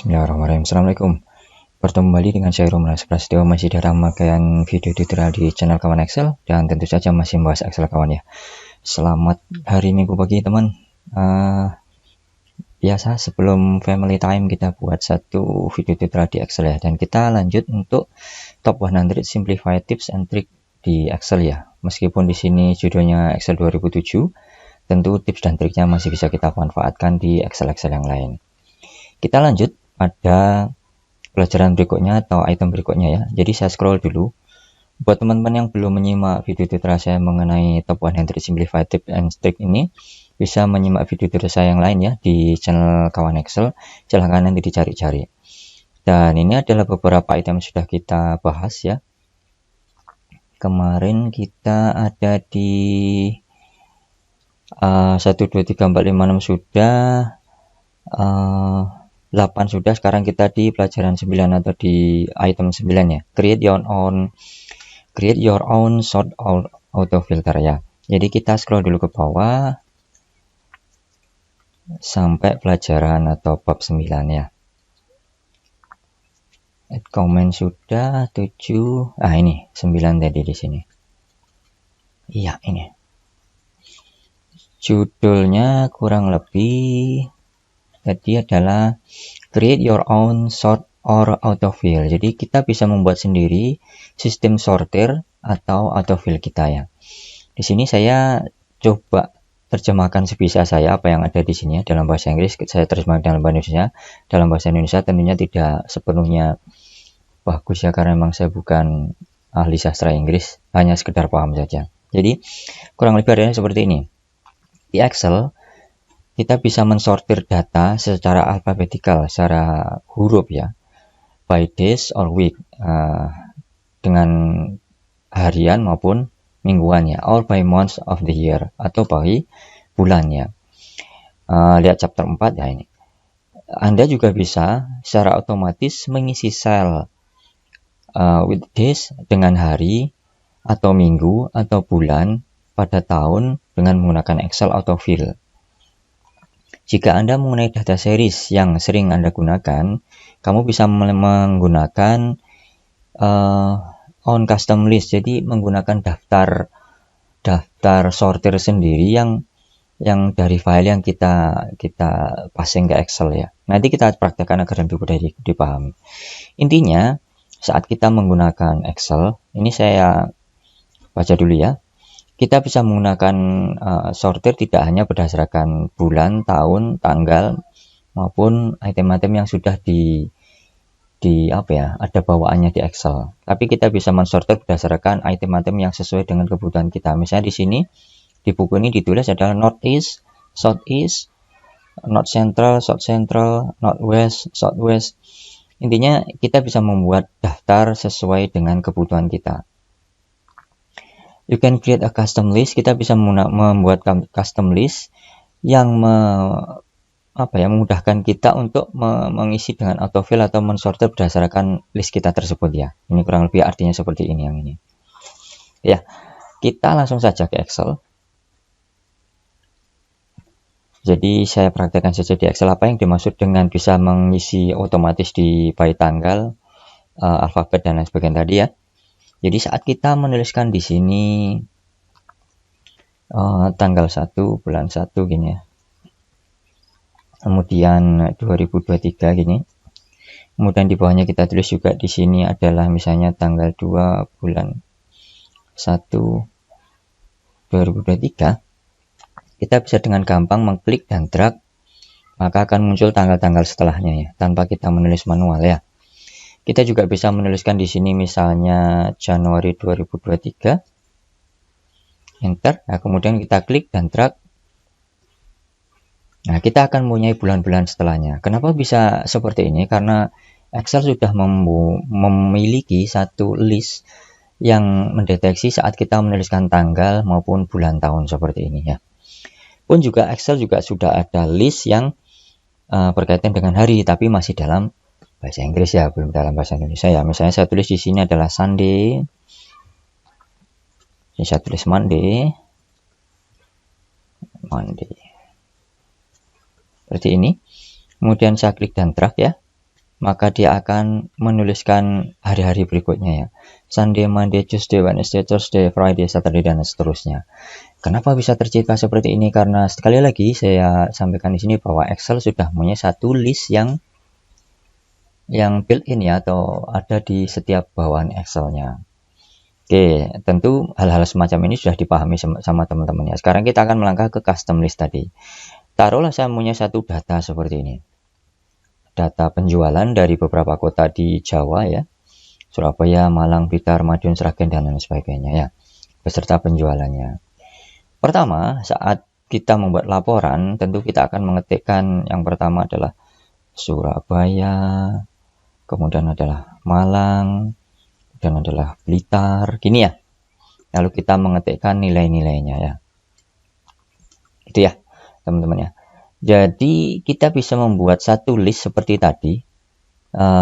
Bismillahirrahmanirrahim. Assalamualaikum. Bertemu kembali dengan saya Roman Prasetyo, masih dalam rangkaian video tutorial di channel kawan Excel, dan tentu saja masih membahas Excel kawan ya. Selamat hari Minggu pagi teman. Biasa sebelum family time kita buat satu video tutorial di Excel ya, dan kita lanjut untuk top 100 simplified tips and trick di Excel ya. Meskipun di sini judulnya Excel 2007, tentu tips dan triknya masih bisa kita manfaatkan di Excel yang lain. Kita lanjut pada pelajaran berikutnya atau item berikutnya ya. Jadi saya scroll dulu. Buat teman-teman yang belum menyimak video tutorial saya mengenai top 100 simplified tips and trick ini, bisa menyimak video tutorial saya yang lain ya di channel kawan Excel. Silahkan nanti dicari-cari. Dan ini adalah beberapa item yang sudah kita bahas ya. Kemarin kita ada di 1, 2, 3, 4, 5, 6 sudah, 8 sudah, sekarang kita di pelajaran 9 atau di item 9 ya. Create your own sort auto filter ya. Jadi kita scroll dulu ke bawah sampai pelajaran atau bab 9 ya. Add comment sudah 7. Ini 9 tadi di sini. Iya, ini. Judulnya kurang lebih tadi adalah create your own sort or autofill. Jadi kita bisa membuat sendiri sistem sortir atau autofill kita ya. Di sini saya coba terjemahkan sebisa saya apa yang ada di sini ya, dalam bahasa Inggris. Saya terjemahkan dalam bahasa Indonesia. Dalam bahasa Indonesia tentunya tidak sepenuhnya bagus ya, karena memang saya bukan ahli sastra Inggris, hanya sekedar paham saja. Jadi kurang lebih adanya seperti ini. Di Excel kita bisa mensortir data secara alfabetikal, secara huruf ya, by days or week, dengan harian maupun mingguannya, or by months of the year, atau by bulannya. Lihat chapter 4 ya ini. Anda juga bisa secara otomatis mengisi sel with days dengan hari, atau minggu, atau bulan pada tahun dengan menggunakan Excel autofill. Jika Anda mengenai data series yang sering Anda gunakan, kamu bisa menggunakan on custom list. Jadi menggunakan daftar sortir sendiri yang dari file yang kita passing ke Excel ya. Nanti kita praktekkan agar lebih mudah dipahami. Intinya, saat kita menggunakan Excel, ini saya baca dulu ya. Kita bisa menggunakan sortir tidak hanya berdasarkan bulan, tahun, tanggal, maupun item-item yang sudah ada bawaannya di Excel. Tapi kita bisa mensortir berdasarkan item-item yang sesuai dengan kebutuhan kita. Misalnya di sini di buku ini ditulis adalah Northeast, Southeast, North Central, South Central, Northwest, Southwest. Intinya kita bisa membuat daftar sesuai dengan kebutuhan kita. You can create a custom list. Kita bisa membuat custom list yang memudahkan kita untuk mengisi dengan autofill atau mensortir berdasarkan list kita tersebut ya. Ini kurang lebih artinya seperti ini yang ini. Ya, kita langsung saja ke Excel. Jadi saya praktekkan saja di Excel apa yang dimaksud dengan bisa mengisi otomatis di by tanggal, alfabet dan lain sebagainya tadi ya. Jadi saat kita menuliskan di sini tanggal 1 bulan 1 gini ya. Kemudian 2023 gini. Kemudian di bawahnya kita tulis juga di sini adalah misalnya tanggal 2 bulan 1 2023. Kita bisa dengan gampang mengklik dan drag, maka akan muncul tanggal-tanggal setelahnya ya, tanpa kita menulis manual ya. Kita juga bisa menuliskan di sini misalnya Januari 2023. Enter. Nah, kemudian kita klik dan drag. Nah, kita akan mempunyai bulan-bulan setelahnya. Kenapa bisa seperti ini? Karena Excel sudah memiliki satu list yang mendeteksi saat kita menuliskan tanggal maupun bulan tahun seperti ini ya. Pun juga Excel juga sudah ada list yang berkaitan dengan hari, tapi masih dalam bahasa Inggris ya, belum dalam bahasa Indonesia ya. Misalnya saya tulis di sini adalah Sunday. Ini saya tulis Monday. Seperti ini. Kemudian saya klik dan drag ya. maka dia akan menuliskan hari-hari berikutnya ya. Sunday, Monday, Tuesday, Wednesday, Thursday, Friday, Saturday, dan seterusnya. Kenapa bisa tercipta seperti ini? Karena sekali lagi saya sampaikan di sini bahwa Excel sudah punya satu list yang built-in ya, atau ada di setiap bawahan Excel-nya. Oke, tentu hal-hal semacam ini sudah dipahami sama teman-teman ya. Sekarang kita akan melangkah ke custom list tadi. Taruhlah saya punya satu data seperti ini. Data penjualan dari beberapa kota di Jawa ya. Surabaya, Malang, Blitar, Madiun, Sragen, dan lain sebagainya ya. Beserta penjualannya. Pertama, saat kita membuat laporan, tentu kita akan mengetikkan yang pertama adalah Surabaya, kemudian adalah Malang, dan adalah Blitar, gini ya. Lalu kita mengetikkan nilai-nilainya ya. Itu ya, teman-teman ya. Jadi kita bisa membuat satu list seperti tadi,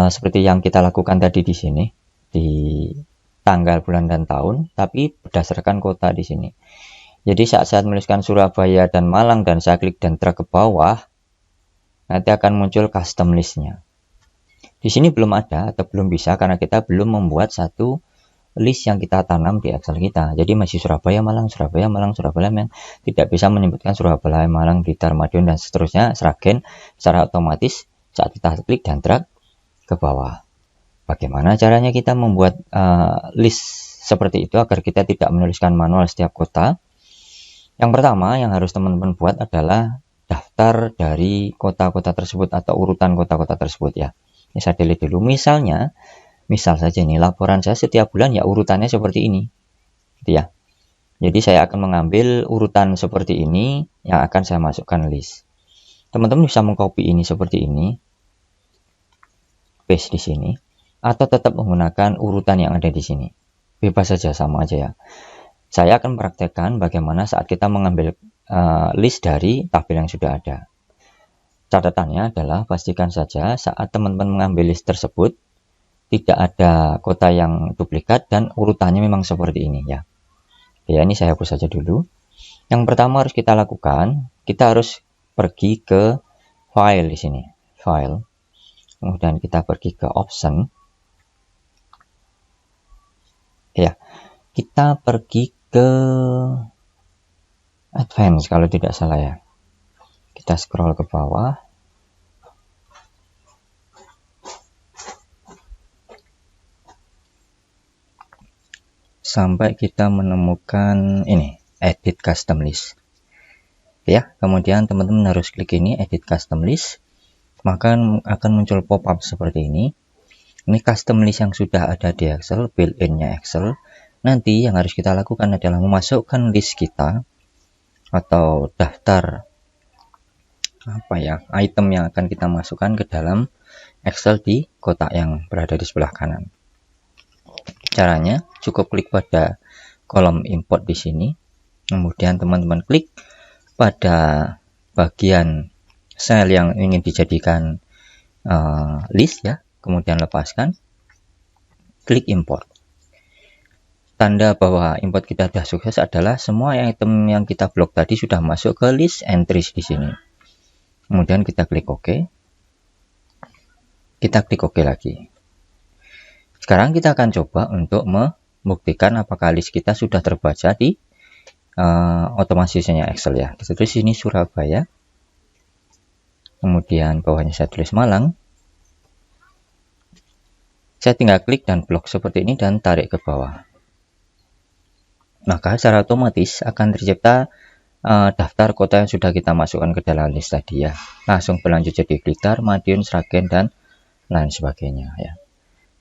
seperti yang kita lakukan tadi di sini, di tanggal, bulan, dan tahun, tapi berdasarkan kota di sini. Jadi saat saya menuliskan Surabaya dan Malang dan saya klik dan drag ke bawah, nanti akan muncul custom listnya. Di sini belum ada atau belum bisa karena kita belum membuat satu list yang kita tanam di Excel kita. Jadi masih Surabaya, Malang, Surabaya, Malang, Surabaya, yang tidak bisa menyebutkan Surabaya, Malang, Blitar, Madiun, dan seterusnya, Sragen secara otomatis saat kita klik dan drag ke bawah. Bagaimana caranya kita membuat list seperti itu agar kita tidak menuliskan manual setiap kota? Yang pertama yang harus teman-teman buat adalah daftar dari kota-kota tersebut atau urutan kota-kota tersebut ya. Ini saya delete dulu. Misal saja ini laporan saya setiap bulan ya urutannya seperti ini. Gitu ya. Jadi saya akan mengambil urutan seperti ini yang akan saya masukkan list. Teman-teman bisa mengcopy ini seperti ini. Paste di sini. Atau tetap menggunakan urutan yang ada di sini. Bebas saja, sama aja ya. Saya akan praktekkan bagaimana saat kita mengambil list dari tabel yang sudah ada. Catatannya adalah pastikan saja saat teman-teman mengambil list tersebut tidak ada kota yang duplikat dan urutannya memang seperti ini ya. Ya, ini saya hapus saja dulu. Yang pertama harus kita lakukan, kita harus pergi ke file di sini, file. Kemudian kita pergi ke option. Ya, kita pergi ke advance kalau tidak salah ya. Kita scroll ke bawah. Sampai kita menemukan ini, edit custom list. Ya, kemudian teman-teman harus klik ini, edit custom list. Maka akan muncul pop-up seperti ini. Ini custom list yang sudah ada di Excel, built-in-nya Excel. Nanti yang harus kita lakukan adalah memasukkan list kita atau daftar item yang akan kita masukkan ke dalam Excel di kotak yang berada di sebelah kanan. Caranya cukup klik pada kolom import di sini, kemudian teman-teman klik pada bagian sel yang ingin dijadikan list ya, kemudian lepaskan, klik import. Tanda bahwa import kita sudah sukses adalah semua item yang kita blok tadi sudah masuk ke list entries di sini. Kemudian kita klik OK. Kita klik OK lagi. Sekarang kita akan coba untuk membuktikan apakah list kita sudah terbaca di otomatisasinya Excel ya. Kita tulis sini Surabaya. Kemudian bawahnya saya tulis Malang. Saya tinggal klik dan blok seperti ini dan tarik ke bawah. Maka secara otomatis akan tercipta daftar kota yang sudah kita masukkan ke dalam list tadi ya. Langsung berlanjut jadi Blitar, Madiun, Sragen, dan lain sebagainya ya.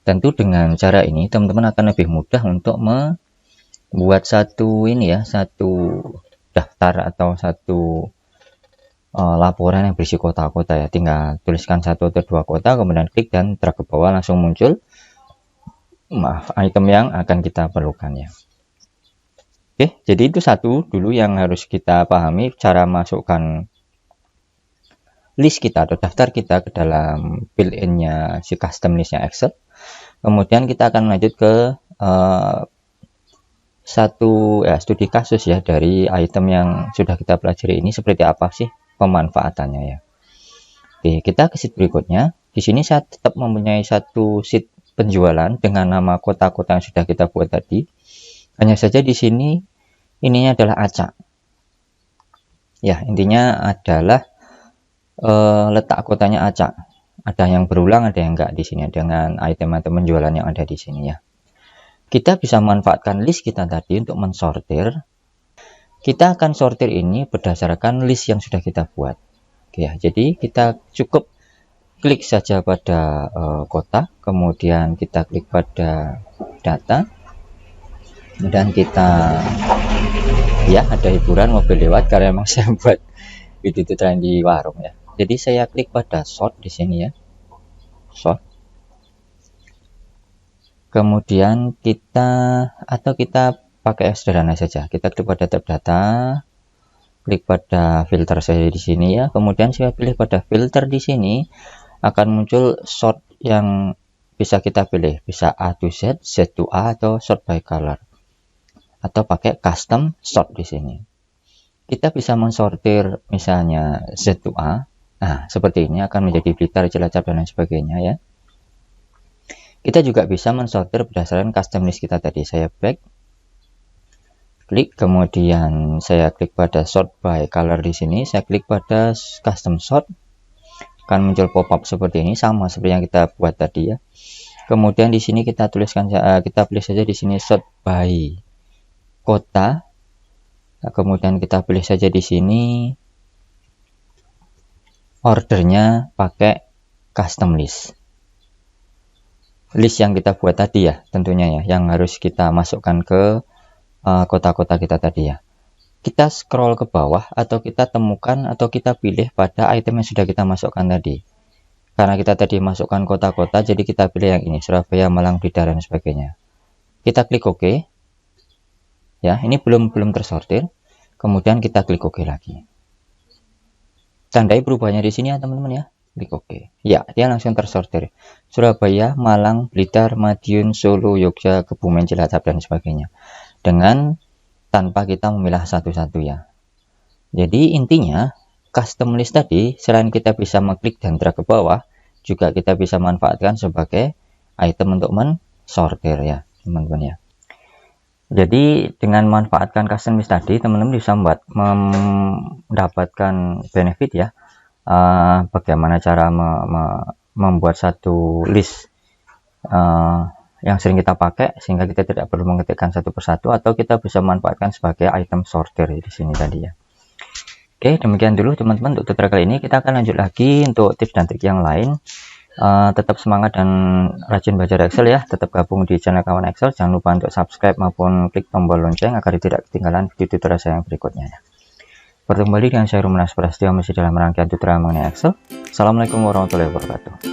Tentu dengan cara ini teman-teman akan lebih mudah untuk membuat satu daftar atau satu laporan yang berisi kota-kota ya. Tinggal tuliskan satu atau dua kota, kemudian klik dan drag ke bawah, langsung muncul item yang akan kita perlukan ya. Oke, jadi itu satu dulu yang harus kita pahami, cara masukkan list kita atau daftar kita ke dalam built-in-nya si custom list-nya Excel. Kemudian kita akan lanjut ke studi kasus ya dari item yang sudah kita pelajari ini, seperti apa sih pemanfaatannya ya. Oke, kita ke sheet berikutnya. Di sini saya tetap mempunyai satu sheet penjualan dengan nama kota-kota yang sudah kita buat tadi. Hanya saja di sini ininya adalah acak. Ya, intinya adalah letak kotanya acak. Ada yang berulang, ada yang enggak di sini dengan item-item penjualan yang ada di sini ya. Kita bisa manfaatkan list kita tadi untuk mensortir. Kita akan sortir ini berdasarkan list yang sudah kita buat. Oke ya, jadi kita cukup klik saja pada kota, kemudian kita klik pada data, dan kita ya ada hiburan mobil lewat karena memang saya buat video tutorial di warung ya. Jadi saya klik pada sort di sini ya, sort. Kemudian kita pakai yang sederhana saja. Kita klik pada tab data, klik pada filter saya di sini ya. Kemudian saya pilih pada filter di sini, akan muncul sort yang bisa kita pilih, bisa A to Z, Z to A, atau sort by color, atau pakai custom sort di sini. Kita bisa mensortir misalnya Z to A. Nah, seperti ini akan menjadi Blitar, Cilacap, dan lain sebagainya ya. Kita juga bisa mensortir berdasarkan custom list kita tadi. Saya back, klik, kemudian saya klik pada sort by color di sini. Saya klik pada custom sort, akan muncul pop-up seperti ini, sama seperti yang kita buat tadi ya. Kemudian di sini kita tuliskan, kita pilih saja di sini sort by kota. Nah, kemudian kita pilih saja di sini ordernya pakai custom list yang kita buat tadi ya, tentunya ya, yang harus kita masukkan ke kota-kota kita tadi ya. Kita scroll ke bawah, atau kita temukan, atau kita pilih pada item yang sudah kita masukkan tadi. Karena kita tadi masukkan kota-kota, jadi kita pilih yang ini, Surabaya, Malang, Blitar, dan sebagainya. Kita klik OK ya, ini belum tersortir. Kemudian kita klik OK lagi. Tandai perubahannya di sini ya teman-teman ya. Klik OK. Ya, dia langsung tersortir. Surabaya, Malang, Blitar, Madiun, Solo, Yogyakarta, Kebumen, Cilacap, dan sebagainya. Dengan tanpa kita memilah satu-satu ya. Jadi intinya custom list tadi, selain kita bisa mengklik dan drag ke bawah, juga kita bisa manfaatkan sebagai item untuk mensortir ya teman-teman ya. Jadi dengan manfaatkan custom list tadi, teman-teman bisa mendapatkan benefit ya. Bagaimana cara membuat satu list yang sering kita pakai, sehingga kita tidak perlu mengetikkan satu persatu, atau kita bisa manfaatkan sebagai item sortir di sini tadi ya. Oke, demikian dulu teman-teman untuk tutorial kali ini. Kita akan lanjut lagi untuk tips dan trik yang lain. Tetap semangat dan rajin belajar Excel ya. Tetap gabung di channel Kawan Excel. Jangan lupa untuk subscribe maupun klik tombol lonceng agar tidak ketinggalan video tutorial saya yang berikutnya ya. Bertemu kembali dengan saya Rumenas Prasetyo, masih dalam rangkaian tutorial mengenai Excel. Assalamualaikum warahmatullahi wabarakatuh.